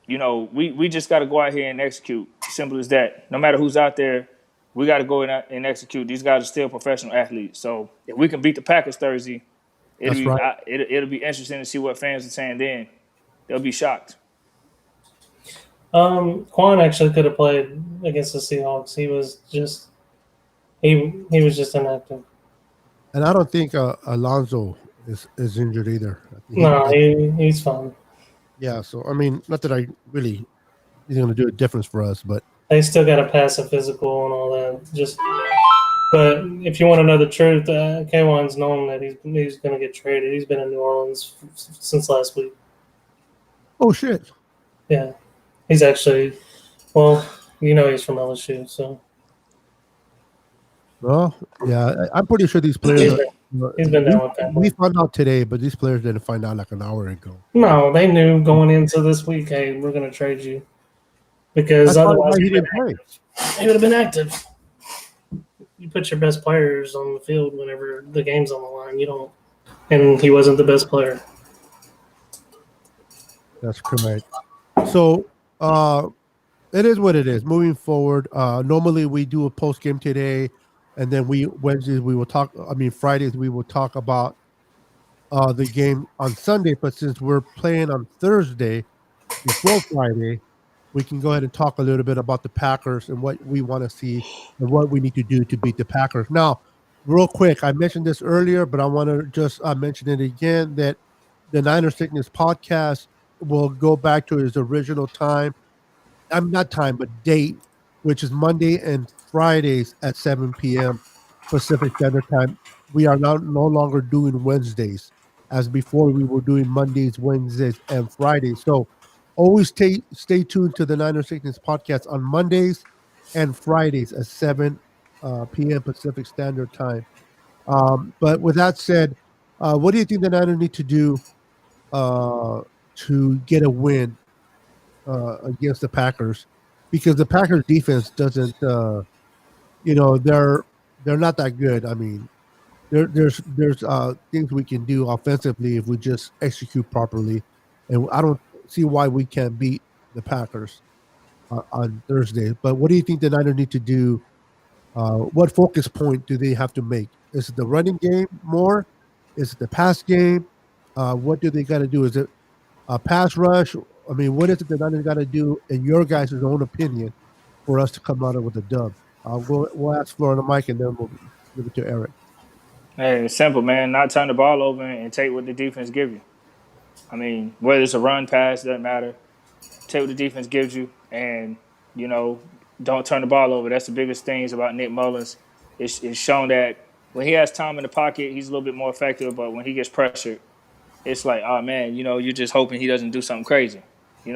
we just got to go out here and execute. Simple as that. No matter who's out there, we got to go in and execute. These guys are still professional athletes. So if we can beat the Packers Thursday, That's right. It'll be interesting to see what fans are saying then. They'll be shocked. Quan actually could have played against the Seahawks. He was just inactive. And I don't think Alonso is injured either. No, he's fine. Yeah, so I mean, not that he's going to do a difference for us, but They still got to pass a physical and all that. But if you want to know the truth, K1's known that he's going to get traded. He's been in New Orleans since last week. oh shit. Yeah, he's actually, well, he's from LSU, so. Well, yeah, I'm pretty sure these players. He's been down with that. We found out today, but these players didn't find out like an hour ago. No, they knew going into this week, hey, we're going to trade you. Because That's otherwise why he didn't play. he would have been active. You put your best players on the field whenever the game's on the line. You don't, and he wasn't the best player. That's correct. So it is what it is. Moving forward, normally we do a post game today, and then Fridays we will talk about the game on Sunday. But since we're playing on Thursday before Friday, we can go ahead and talk a little bit about the Packers and what we want to see and what we need to do to beat the Packers. Now, real quick, I mentioned this earlier, but I want to just mention it again, that the Niner Sickness podcast will go back to its original time. Not time, but date, which is Monday and Fridays at 7 p.m. Pacific Standard Time. We are now no longer doing Wednesdays, as before we were doing Mondays, Wednesdays, and Fridays. So always stay tuned to the Niner Sickness podcast on Mondays and Fridays at 7 p.m. Pacific Standard Time. But with that said, what do you think the Niners need to do to get a win against the Packers? Because the Packers defense doesn't, they're not that good. I mean, there's things we can do offensively if we just execute properly, and I don't see why we can't beat the Packers on Thursday. But what do you think the Niners need to do? What focus point do they have to make? Is it the running game more? Is it the pass game? What do they got to do? Is it a pass rush? I mean, what is it the Niners got to do, in your guys' own opinion, for us to come out with a dub? We'll ask Florida Mike, and then we'll give it to Eric. Hey, it's simple, man. Not turn the ball over and take what the defense gives you. I mean, whether it's a run, pass, doesn't matter. Take what the defense gives you, and, don't turn the ball over. That's the biggest things about Nick Mullins. It's shown that when he has time in the pocket, he's a little bit more effective, but when he gets pressured, it's like, oh, man, you're just hoping he doesn't do something crazy. He's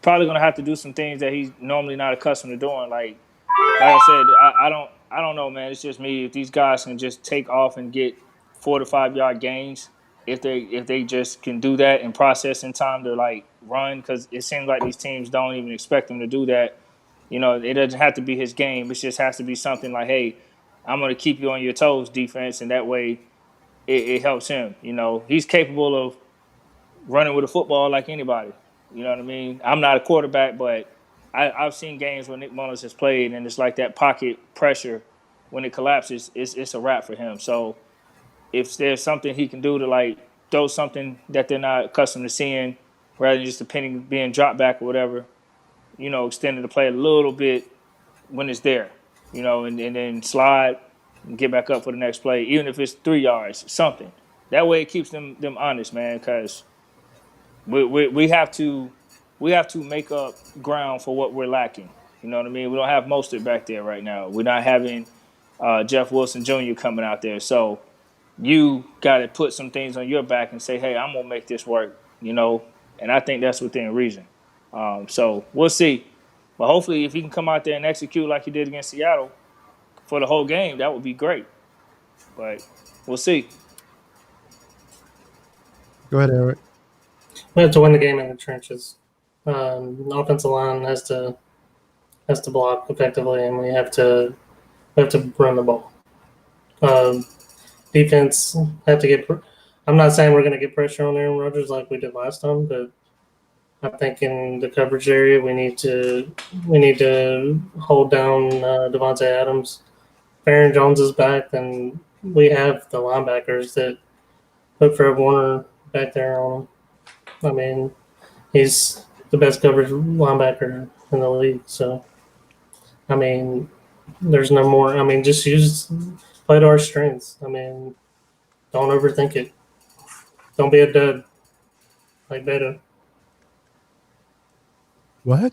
probably going to have to do some things that he's normally not accustomed to doing. Like I said, I don't know, man. It's just me. If these guys can just take off and get 4 to 5 yard gains, if they just can do that and process in time to run, because it seems like these teams don't even expect them to do that. It doesn't have to be his game. It just has to be something like, hey, I'm going to keep you on your toes, defense, and that way it helps him. He's capable of running with a football like anybody. You know what I mean? I'm not a quarterback, but I've seen games where Nick Mullins has played, and it's like that pocket pressure, when it collapses, it's a wrap for him. So if there's something he can do to throw something that they're not accustomed to seeing, rather than just being dropped back or whatever, extending the play a little bit when it's there, and then slide and get back up for the next play, even if it's 3 yards, something. That way it keeps them honest, man, because we have to make up ground for what we're lacking. You know what I mean? We don't have Mostert back there right now. We're not having Jeff Wilson Jr. coming out there. So you got to put some things on your back and say, hey, I'm going to make this work, and I think that's within reason. So we'll see. But hopefully if he can come out there and execute like he did against Seattle for the whole game, that would be great. But we'll see. Go ahead, Eric. We have to win the game in the trenches. The offensive line has to block effectively, and we have to run the ball. Defense have to get. I'm not saying we're going to get pressure on Aaron Rodgers like we did last time, but I think in the coverage area we need to hold down Devontae Adams. If Aaron Jones is back, then we have the linebackers that put Fred Warner back there on him. I mean, he's the best coverage linebacker in the league. So, I mean, there's no more. I mean, just play to our strengths. I mean, don't overthink it. Don't be a dud like Beta. What?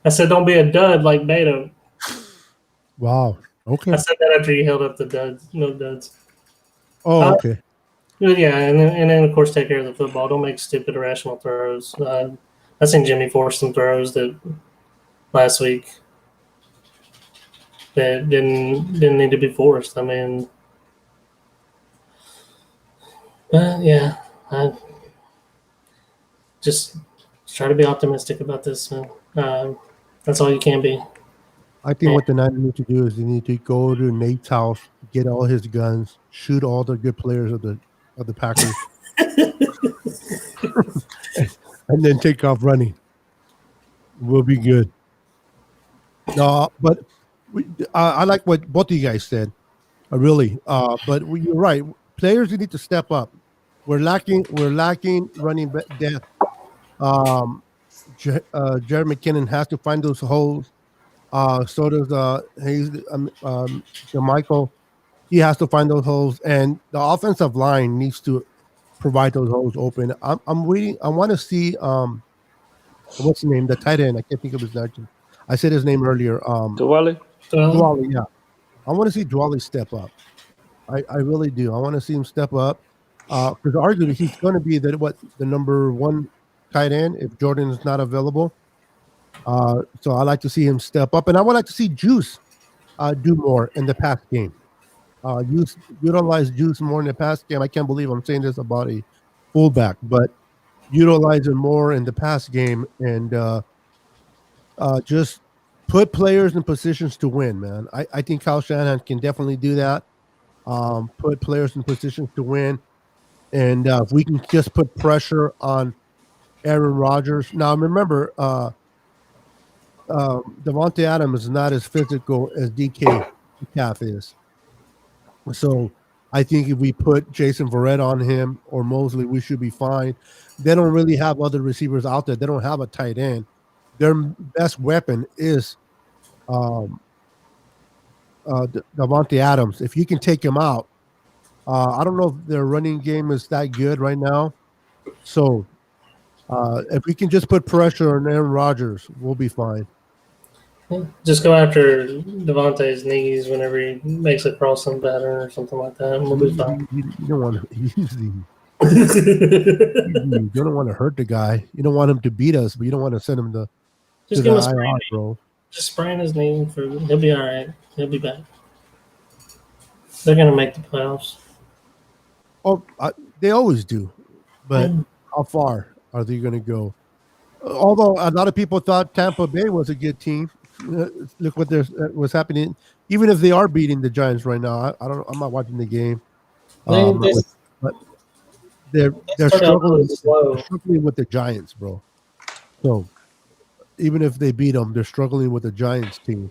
I said, don't be a dud like Beta. Wow. Okay. I said that after you held up the duds. No duds. Oh, okay. Yeah, and then of course take care of the football. Don't make stupid irrational throws. I seen Jimmy force some throws that last week that didn't need to be forced. I mean, yeah, I just try to be optimistic about this, man. That's all you can be. I think what the Niners need to do is they need to go to Nate's house, get all his guns, shoot all the good players of the Packers, and then take off running. We'll be good. No, but I like what both of you guys said. Really, but you're right. Players need to step up. We're lacking running depth. Jared McKinnon has to find those holes. So does Michael. He has to find those holes, and the offensive line needs to provide those holes open. I'm waiting. I want to see what's his name, the tight end. I can't think of his name. I said his name earlier. Dwally? Dwally, yeah. I want to see Dwally step up. I really do. I want to see him step up because arguably he's going to be the number one tight end if Jordan is not available. So I like to see him step up, and I would like to see Juice do more in the pass game. Utilize Juice more in the pass game. I can't believe I'm saying this about a fullback, but utilize him more in the pass game and just put players in positions to win, man. I think Kyle Shanahan can definitely do that. Put players in positions to win, and if we can just put pressure on Aaron Rodgers. Now, remember, Devontae Adams is not as physical as DK Metcalf is. So I think if we put Jason Verrett on him or Mosley, we should be fine. They don't really have other receivers out there. They don't have a tight end. Their best weapon is Devontae Adams. If you can take him out, I don't know if their running game is that good right now. So if we can just put pressure on Aaron Rodgers, we'll be fine. Just go after Devontae's knees whenever he makes a crossing pattern or something like that, and we'll be fine. You don't want to use the. You don't want to hurt the guy. You don't want him to beat us, but you don't want to send him to Just the give him a IR, sprain. bro. Just sprain his knee. He'll be all right. He'll be back. They're gonna make the playoffs. Oh, they always do, but how far are they going to go? Although a lot of people thought Tampa Bay was a good team. Look what what's happening. Even if they are beating the Giants right now, I'm not watching the game. But they're struggling with the Giants, bro. So even if they beat them, they're struggling with the Giants team.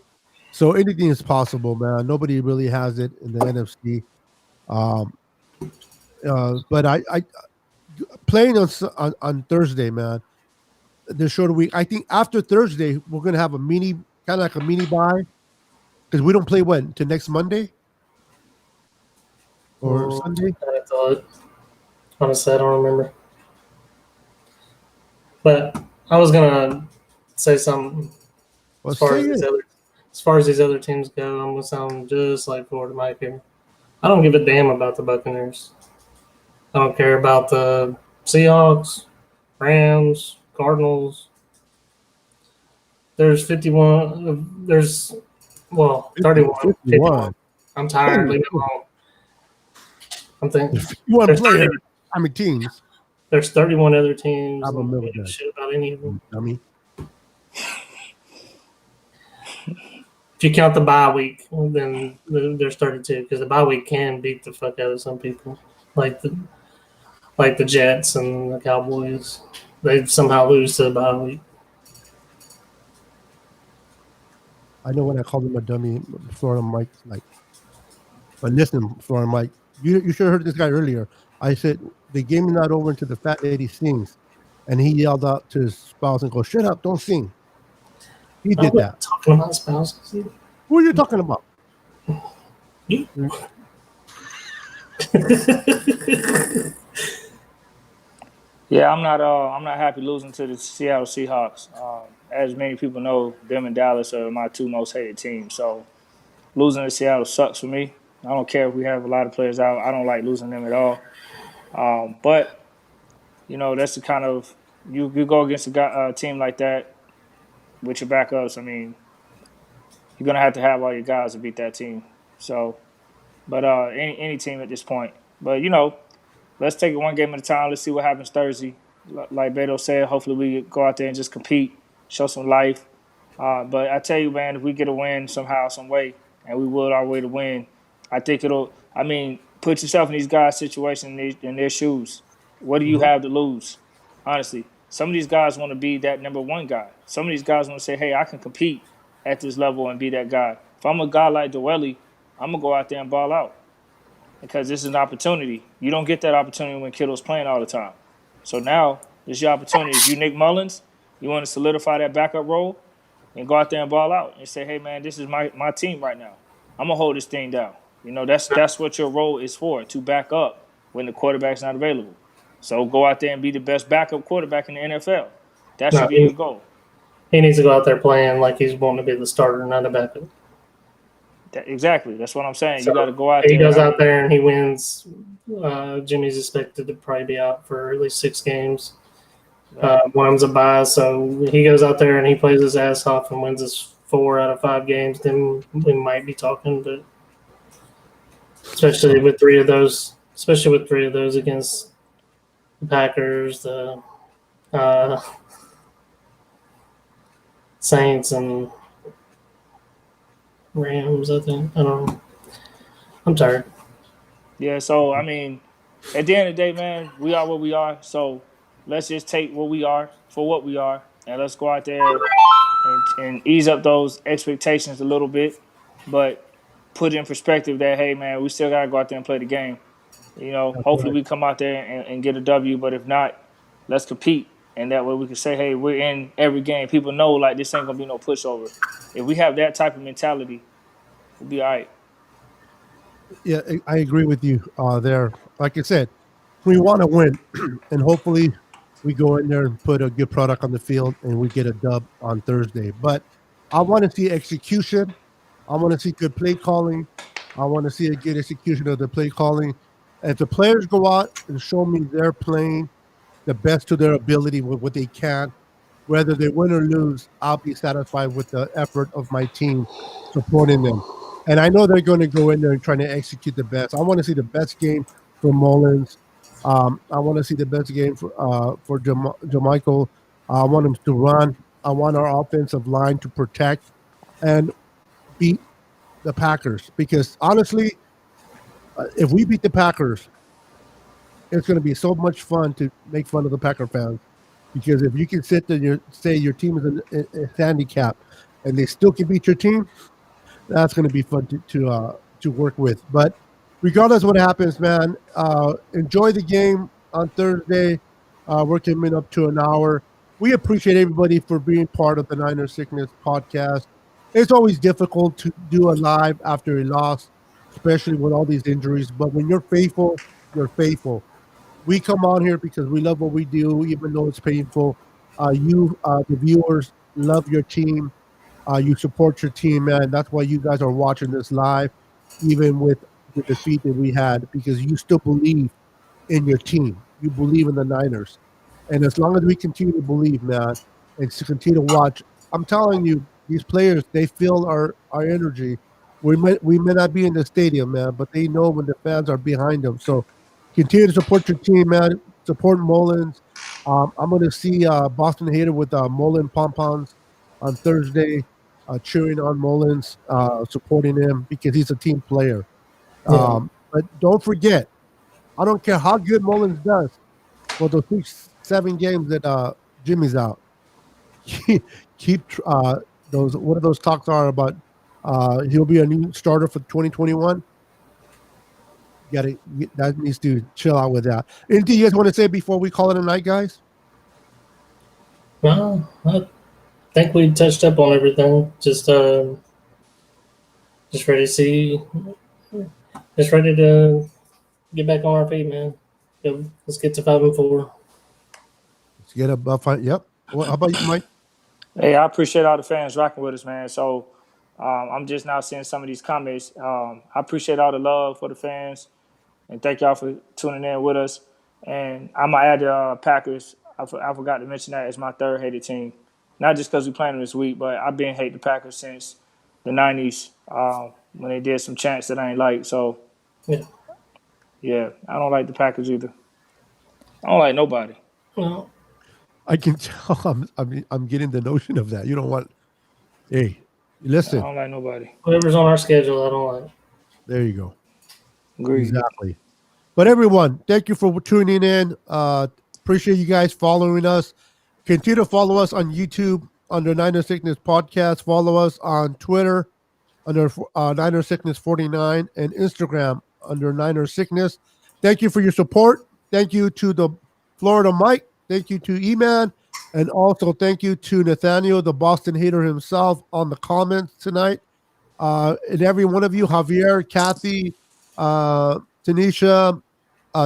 So anything is possible, man. Nobody really has it in the NFC. But I playing on Thursday, man. The shorter week. I think after Thursday we're gonna have a kind of like a mini bye, because we don't play till next Monday or Sunday. I thought. Honestly, I don't remember. But I was gonna say something. Well, As far as these other teams go, I'm gonna sound just like Florida Mike here. I don't give a damn about the Buccaneers. I don't care about the Seahawks, Rams, Cardinals. There's 51. There's 31. 51. I'm tired. Leave it alone. I'm thinking. You want to play? How many teams? There's 31 other teams. I don't know give a shit about any of them. Dummy. If you count the bye week, then there's 32, because the bye week can beat the fuck out of some people. Like like the Jets and the Cowboys. They somehow lose to the bye week. I know when I called him a dummy, Florida Mike, like, but listen, Florida Mike, you should have heard this guy earlier. I said the game is not over until the fat lady sings, and he yelled out to his spouse and goes, "Shut up, don't sing." He did that. Talking about spouses. Who are you talking about? You. Yeah, I'm not happy losing to the Seattle Seahawks. As many people know, them and Dallas are my two most hated teams. So losing to Seattle sucks for me. I don't care if we have a lot of players out. I don't like losing them at all. But that's the kind of you go against a team like that with your backups. I mean, you're gonna have to have all your guys to beat that team. So, but any team at this point. But let's take it one game at a time. Let's see what happens Thursday. Like Beto said, hopefully we go out there and just compete, show some life. But I tell you, man, if we get a win somehow, some way, and we will our way to win, I think it'll. I mean, put yourself in these guys' situation in their shoes. What do you have to lose? Honestly, some of these guys want to be that number one guy. Some of these guys want to say, hey, I can compete at this level and be that guy. If I'm a guy like Dwelly, I'm going to go out there and ball out because this is an opportunity. You don't get that opportunity when Kittle's playing all the time. So now this is your opportunity. If you Nick Mullins, you want to solidify that backup role and go out there and ball out and say, hey, man, this is my team right now. I'm going to hold this thing down. That's what your role is for, to back up when the quarterback's not available. So go out there and be the best backup quarterback in the NFL. That should be your goal. He needs to go out there playing like he's wanting to be the starter, not a backup. Exactly. That's what I'm saying. So you got to go out there. He there. goes out there and he wins. Jimmy's expected to probably be out for at least 6 games. One of them's a bye. So he goes out there and he plays his ass off and wins his 4 out of 5 games. Then we might be talking, but especially with 3 of those against the Packers, the Saints, and Rams, I think. I don't know. I'm tired. Yeah, so, I mean, at the end of the day, man, we are what we are. So let's just take what we are for what we are, and let's go out there and ease up those expectations a little bit, but put in perspective that, hey, man, we still got to go out there and play the game. Hopefully we come out there and get a W, but if not, let's compete. And that way we can say, hey, we're in every game. People know, like, this ain't going to be no pushover. If we have that type of mentality, we'll be all right. Yeah, I agree with you there. Like I said, we want to win, and hopefully we go in there and put a good product on the field and we get a dub on Thursday. But I want to see execution. I want to see good play calling. I want to see a good execution of the play calling. And if the players go out and show me they're playing the best to their ability with what they can, whether they win or lose, I'll be satisfied with the effort of my team supporting them. And I know they're going to go in there and try to execute the best. I want to see the best game for Mullins. I want to see the best game for Jermichael. I want him to run. I want our offensive line to protect and beat the Packers. Because honestly, if we beat the Packers, it's going to be so much fun to make fun of the Packer fans. Because if you can sit there and say your team is a handicap and they still can beat your team, that's going to be fun to work with. But regardless of what happens, man, enjoy the game on Thursday. We're coming up to an hour. We appreciate everybody for being part of the Niner Sickness podcast. It's always difficult to do a live after a loss, especially with all these injuries. But when you're faithful, you're faithful. We come on here because we love what we do, even though it's painful. The viewers, love your team. You support your team, man. That's why you guys are watching this live, even with the defeat that we had, because you still believe in your team. You believe in the Niners. And as long as we continue to believe, man, and to continue to watch, I'm telling you, these players, they feel our energy. We may not be in the stadium, man, but they know when the fans are behind them. So continue to support your team, man. Support Mullins. I'm going to see Boston Hater with Mullen pom-poms on Thursday, cheering on Mullins, supporting him because he's a team player. But don't forget, I don't care how good Mullins does. well, those 7 games that Jimmy's out. Keep those. What are those talks are about? He'll be a new starter for 2021. That needs to chill out with that. Anything you guys want to say before we call it a night, guys? No, I think we touched up on everything. Just ready to see. Just ready to get back on our feet, man. Yep, let's get to 5-4. Let's get above. Yep. Well, how about you, Mike? Hey, I appreciate all the fans rocking with us, man. So I'm just now seeing some of these comments. I appreciate all the love for the fans, and thank y'all for tuning in with us. And I'm gonna add the Packers. I forgot to mention that as my third hated team, not just because we playing them this week, but I've been hating the Packers since the '90s when they did some chants that I ain't like. So yeah, I don't like the Packers either. I don't like nobody. Well, I can tell. I'm getting the notion of that. You don't want. Hey, listen. I don't like nobody. whoever's on our schedule, I don't like. There you go. Agreed. Exactly. But everyone, thank you for tuning in. Appreciate you guys following us. Continue to follow us on YouTube under Niner Sickness Podcast. Follow us on Twitter under Niner Sickness 49 and Instagram under Niner Sickness. Thank you for your support. Thank you to the Florida Mike. Thank you to E-Man. And also thank you to Nathaniel, the Boston hater himself, on the comments tonight. And every one of you, Javier, Kathy, Tanisha,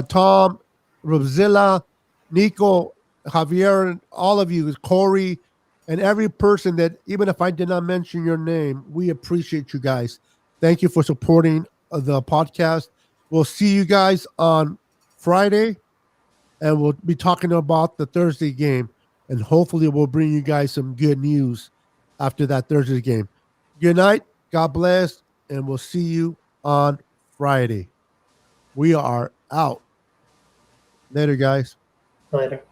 Tom, Rosilla, Nico, Javier, and all of you, Corey, and every person that, even if I did not mention your name, we appreciate you guys. Thank you for supporting the podcast. We'll see you guys on Friday, and we'll be talking about the Thursday game, and hopefully we'll bring you guys some good news after that Thursday game. Good night. God bless, and we'll see you on Friday. We are out. Later, guys. Later.